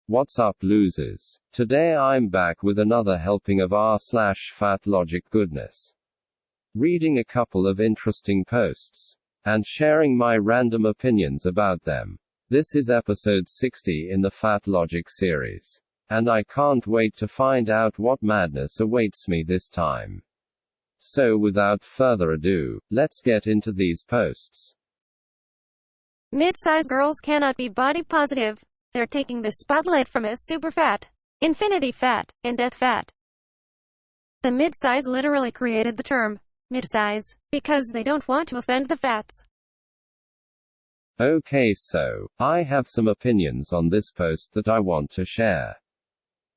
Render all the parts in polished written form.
What's up, losers? Today I'm back with another helping of r/fatlogic goodness. Reading a couple of interesting posts and sharing my random opinions about them. This is episode 60 in the fatlogic series. And I can't wait to find out what madness awaits me this time. So without further ado, let's get into these posts. Mid-size girls cannot be body positive. They're taking the spotlight from a superfat, infinity fat, and death fat. The mid-size literally created the term mid-size because they don't want to offend the fats. Okay, so I have some opinions on this post that I want to share.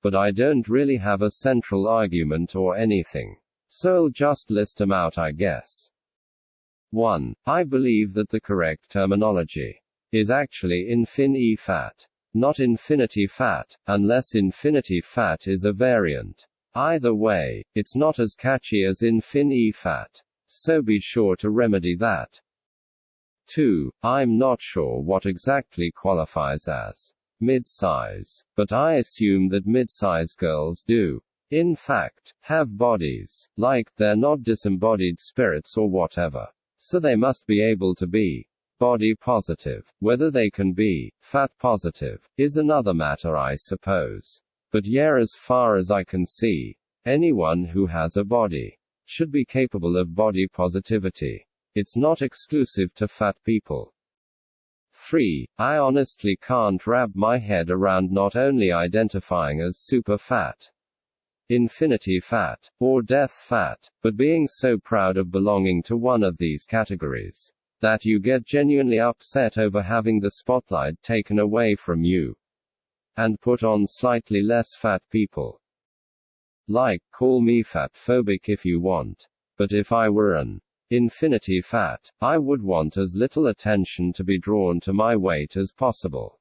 But I don't really have a central argument or anything. So I'll just list them out, I guess. 1. I believe that the correct terminology is actually infinityfat, not infinity fat, unless infinity fat is a variant. Either way, it's not as catchy as infinityfat, so be sure to remedy that. 2. I'm not sure what exactly qualifies as mid-size, but I assume that mid-size girls do, in fact, have bodies, like, they're not disembodied spirits or whatever. So they must be able to be body positive. Whether they can be fat positive is another matter, I suppose. But yeah, as far as I can see, anyone who has a body should be capable of body positivity. It's not exclusive to fat people. 3. I honestly can't wrap my head around not only identifying as super fat, infinity fat, or death fat, but being so proud of belonging to one of these categories that you get genuinely upset over having the spotlight taken away from you and put on slightly less fat people. Like, call me fat-phobic if you want, but if I were an infinity fat, I would want as little attention to be drawn to my weight as possible.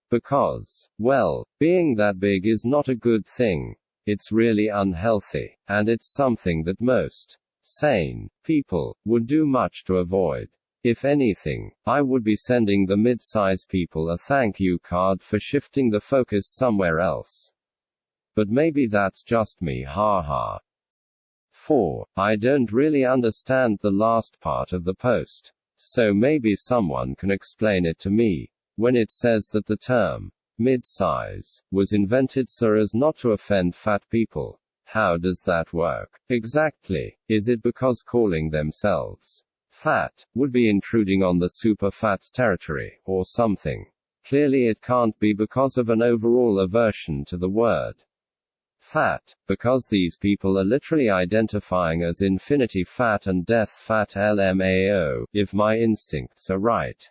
Because, well, being that big is not a good thing. It's really unhealthy, and it's something that most sane people would do much to avoid. If anything, I would be sending the mid-size people a thank you card for shifting the focus somewhere else. But maybe that's just me, haha. 4. I don't really understand the last part of the post. So maybe someone can explain it to me. When it says that the term mid-size was invented so as not to offend fat people, how does that work exactly? Is it because calling themselves fat would be intruding on the super fats territory, or something? Clearly it can't be because of an overall aversion to the word fat, because these people are literally identifying as infinity fat and death fat LMAO, if my instincts are right.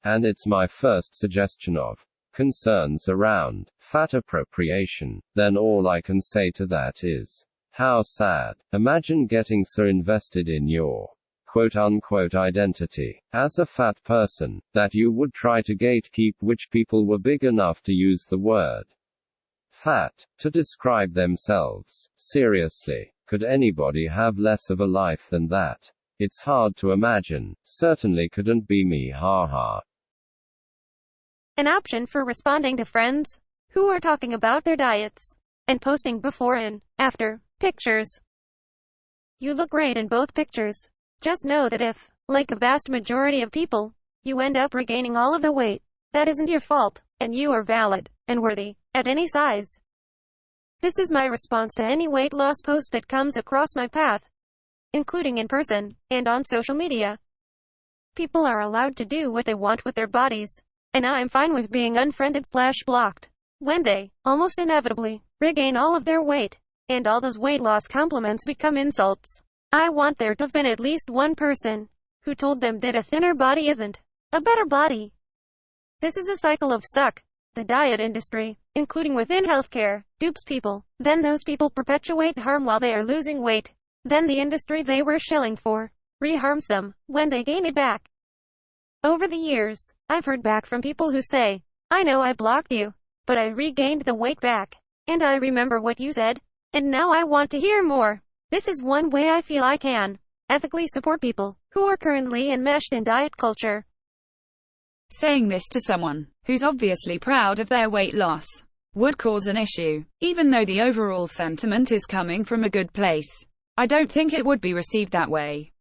And it's my first suggestion of concerns around fat appropriation. Then all I can say to that is, how sad. Imagine getting so invested in your quote-unquote identity as a fat person that you would try to gatekeep which people were big enough to use the word fat to describe themselves. Seriously, could anybody have less of a life than that? It's hard to imagine. Certainly couldn't be me, haha. An option for responding to friends who are talking about their diets and posting before and after pictures. You look great in both pictures. Just know that if, like a vast majority of people, you end up regaining all of the weight, that isn't your fault, and you are valid and worthy at any size. This is my response to any weight loss post that comes across my path, including in person and on social media. People are allowed to do what they want with their bodies, and I'm fine with being unfriended/blocked when they, almost inevitably, regain all of their weight, and all those weight loss compliments become insults. I want there to have been at least one person who told them that a thinner body isn't a better body. This is a cycle of suck. The diet industry, including within healthcare, dupes people. Then those people perpetuate harm while they are losing weight. Then the industry they were shilling for reharms them when they gain it back. Over the years, I've heard back from people who say, I know I blocked you, but I regained the weight back, and I remember what you said, and now I want to hear more. This is one way I feel I can ethically support people who are currently enmeshed in diet culture. Saying this to someone who's obviously proud of their weight loss would cause an issue. Even though the overall sentiment is coming from a good place, I don't think it would be received that way.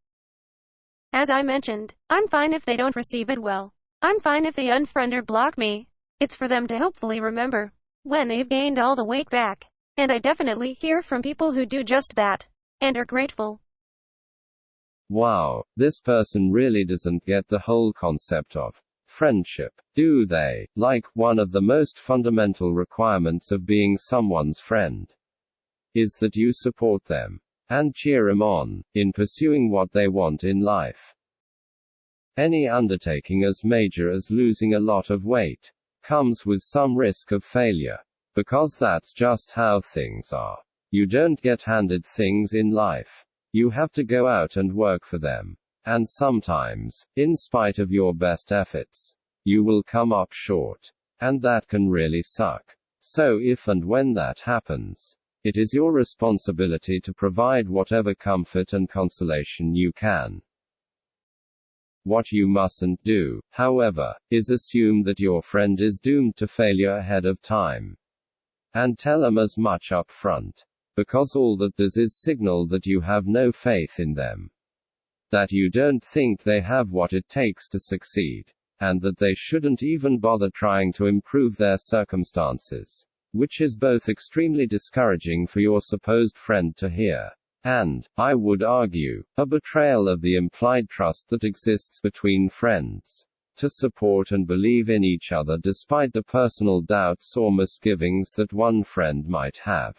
As I mentioned, I'm fine if they don't receive it well. I'm fine if they unfriend or block me. It's for them to hopefully remember when they've gained all the weight back. And I definitely hear from people who do just that and are grateful. Wow, this person really doesn't get the whole concept of friendship, do they? Like, one of the most fundamental requirements of being someone's friend is that you support them and cheer them on in pursuing what they want in life. Any undertaking as major as losing a lot of weight comes with some risk of failure, because that's just how things are. You don't get handed things in life. You have to go out and work for them. And sometimes, in spite of your best efforts, you will come up short. And that can really suck. So if and when that happens, it is your responsibility to provide whatever comfort and consolation you can. What you mustn't do, however, is assume that your friend is doomed to failure ahead of time. And tell them as much up front. Because all that does is signal that you have no faith in them. That you don't think they have what it takes to succeed. And that they shouldn't even bother trying to improve their circumstances. Which is both extremely discouraging for your supposed friend to hear. And, I would argue, a betrayal of the implied trust that exists between friends. To support and believe in each other despite the personal doubts or misgivings that one friend might have.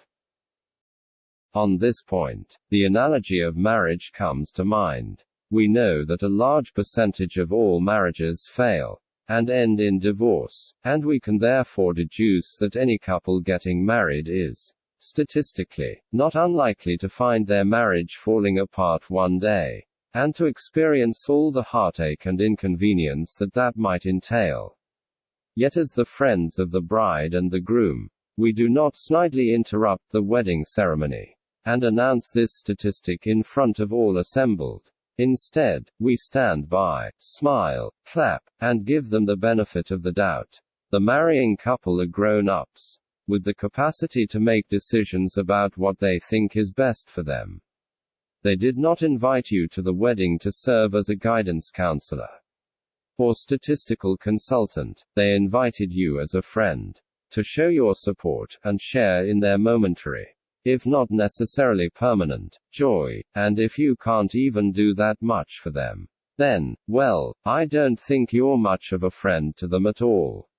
On this point, the analogy of marriage comes to mind. We know that a large percentage of all marriages fail and end in divorce, and we can therefore deduce that any couple getting married is, statistically, not unlikely to find their marriage falling apart one day, and to experience all the heartache and inconvenience that might entail. Yet as the friends of the bride and the groom, we do not snidely interrupt the wedding ceremony and announce this statistic in front of all assembled. Instead, we stand by, smile, clap, and give them the benefit of the doubt. The marrying couple are grown-ups, with the capacity to make decisions about what they think is best for them. They did not invite you to the wedding to serve as a guidance counselor or statistical consultant. They invited you as a friend to show your support and share in their momentary, if not necessarily permanent, joy. And if you can't even do that much for them, then, well, I don't think you're much of a friend to them at all.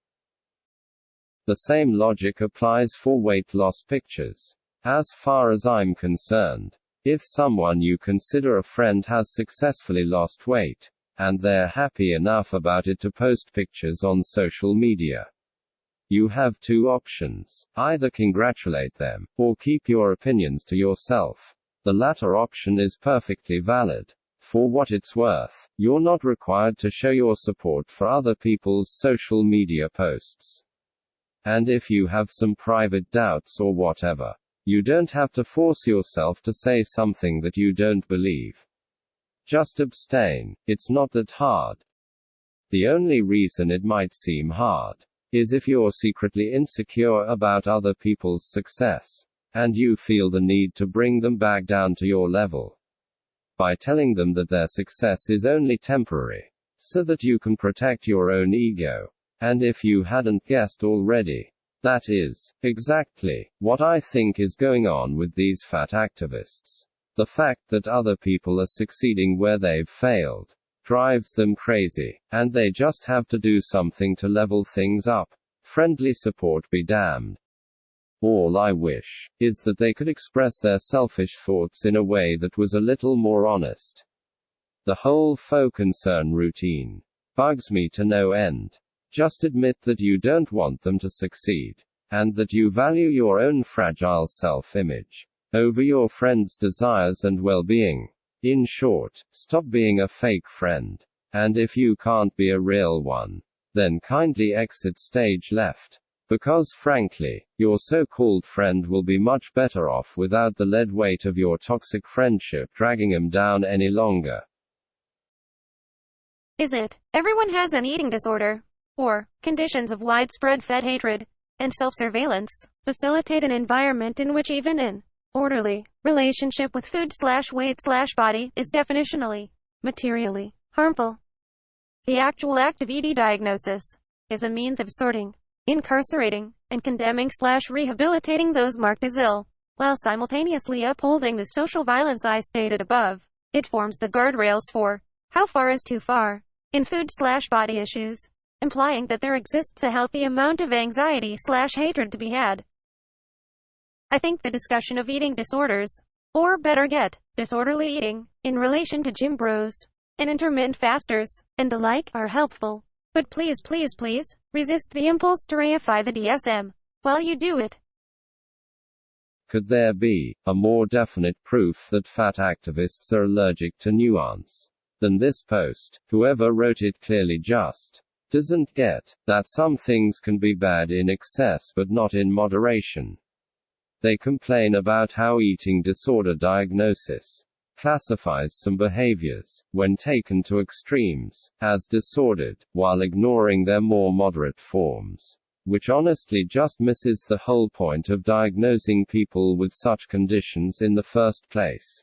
The same logic applies for weight loss pictures. As far as I'm concerned, if someone you consider a friend has successfully lost weight, and they're happy enough about it to post pictures on social media, you have two options. Either congratulate them, or keep your opinions to yourself. The latter option is perfectly valid. For what it's worth, you're not required to show your support for other people's social media posts. And if you have some private doubts or whatever, you don't have to force yourself to say something that you don't believe. Just abstain. It's not that hard. The only reason it might seem hard is if you're secretly insecure about other people's success, and you feel the need to bring them back down to your level by telling them that their success is only temporary, so that you can protect your own ego. And if you hadn't guessed already, that is exactly what I think is going on with these fat activists. The fact that other people are succeeding where they've failed drives them crazy, and they just have to do something to level things up. Friendly support be damned. All I wish is that they could express their selfish thoughts in a way that was a little more honest. The whole faux concern routine bugs me to no end. Just admit that you don't want them to succeed, and that you value your own fragile self-image over your friend's desires and well-being. In short, stop being a fake friend. And if you can't be a real one, then kindly exit stage left. Because frankly, your so-called friend will be much better off without the lead weight of your toxic friendship dragging him down any longer. Is it, everyone has an eating disorder? Or, conditions of widespread fat hatred and self-surveillance facilitate an environment in which even an orderly relationship with food/weight/body is definitionally, materially, harmful? The actual act of ED diagnosis is a means of sorting, incarcerating, and condemning/rehabilitating those marked as ill, while simultaneously upholding the social violence I stated above. It forms the guardrails for how far is too far in food/body issues, implying that there exists a healthy amount of anxiety/hatred to be had. I think the discussion of eating disorders, or better yet, disorderly eating, in relation to gym bros, and intermittent fasters, and the like, are helpful. But please, resist the impulse to reify the DSM while you do it. Could there be a more definite proof that fat activists are allergic to nuance than this post? Whoever wrote it clearly just doesn't get that some things can be bad in excess but not in moderation. They complain about how eating disorder diagnosis classifies some behaviors, when taken to extremes, as disordered, while ignoring their more moderate forms, which honestly just misses the whole point of diagnosing people with such conditions in the first place.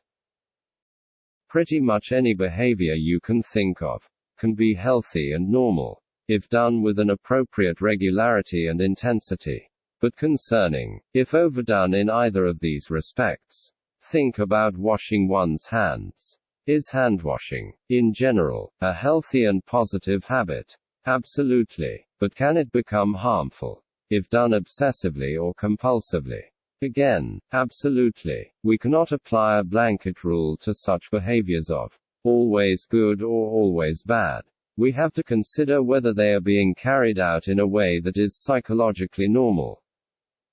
Pretty much any behavior you can think of can be healthy and normal, if done with an appropriate regularity and intensity, but concerning, if overdone in either of these respects. Think about washing one's hands. Is hand-washing, in general, a healthy and positive habit? Absolutely. But can it become harmful if done obsessively or compulsively? Again, absolutely. We cannot apply a blanket rule to such behaviors of always good or always bad. We have to consider whether they are being carried out in a way that is psychologically normal,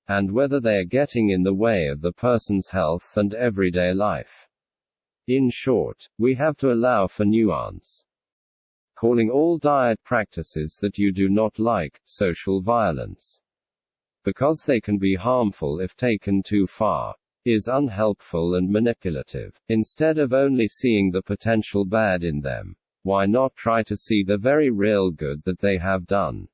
and whether they are getting in the way of the person's health and everyday life. In short, we have to allow for nuance. Calling all diet practices that you do not like social violence, because they can be harmful if taken too far, is unhelpful and manipulative. Instead of only seeing the potential bad in them, why not try to see the very real good that they have done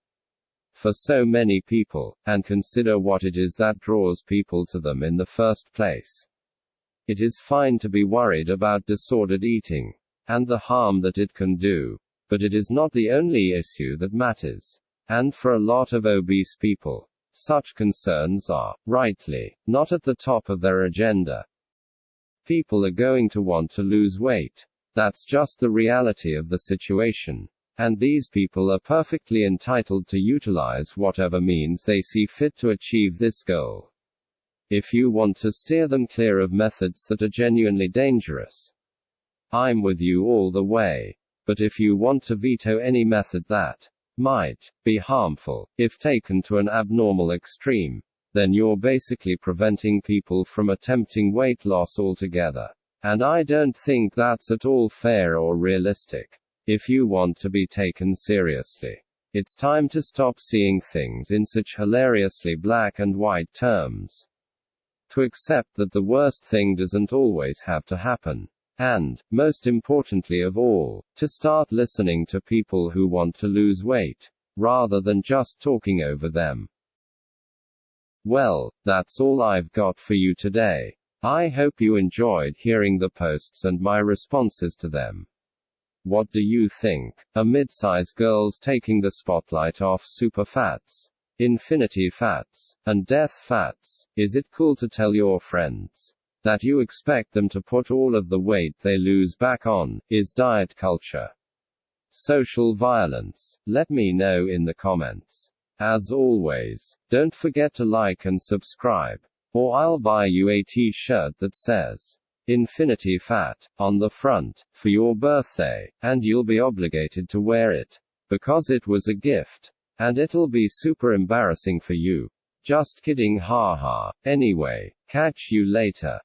for so many people, and consider what it is that draws people to them in the first place? It is fine to be worried about disordered eating and the harm that it can do, but it is not the only issue that matters. And for a lot of obese people, such concerns are, rightly, not at the top of their agenda. People are going to want to lose weight. That's just the reality of the situation. And these people are perfectly entitled to utilize whatever means they see fit to achieve this goal. If you want to steer them clear of methods that are genuinely dangerous, I'm with you all the way. But if you want to veto any method that might be harmful, if taken to an abnormal extreme, then you're basically preventing people from attempting weight loss altogether. And I don't think that's at all fair or realistic. If you want to be taken seriously, it's time to stop seeing things in such hilariously black and white terms. To accept that the worst thing doesn't always have to happen. And, most importantly of all, to start listening to people who want to lose weight, rather than just talking over them. Well, that's all I've got for you today. I hope you enjoyed hearing the posts and my responses to them. What do you think? Are mid-size girls taking the spotlight off superfats, infinity fats, and death fats? Is it cool to tell your friends that you expect them to put all of the weight they lose back on? Is diet culture social violence? Let me know in the comments. As always, don't forget to like and subscribe, or I'll buy you a t-shirt that says Infinity Fat on the front for your birthday, and you'll be obligated to wear it because it was a gift, and it'll be super embarrassing for you. Just kidding, haha. Anyway, catch you later.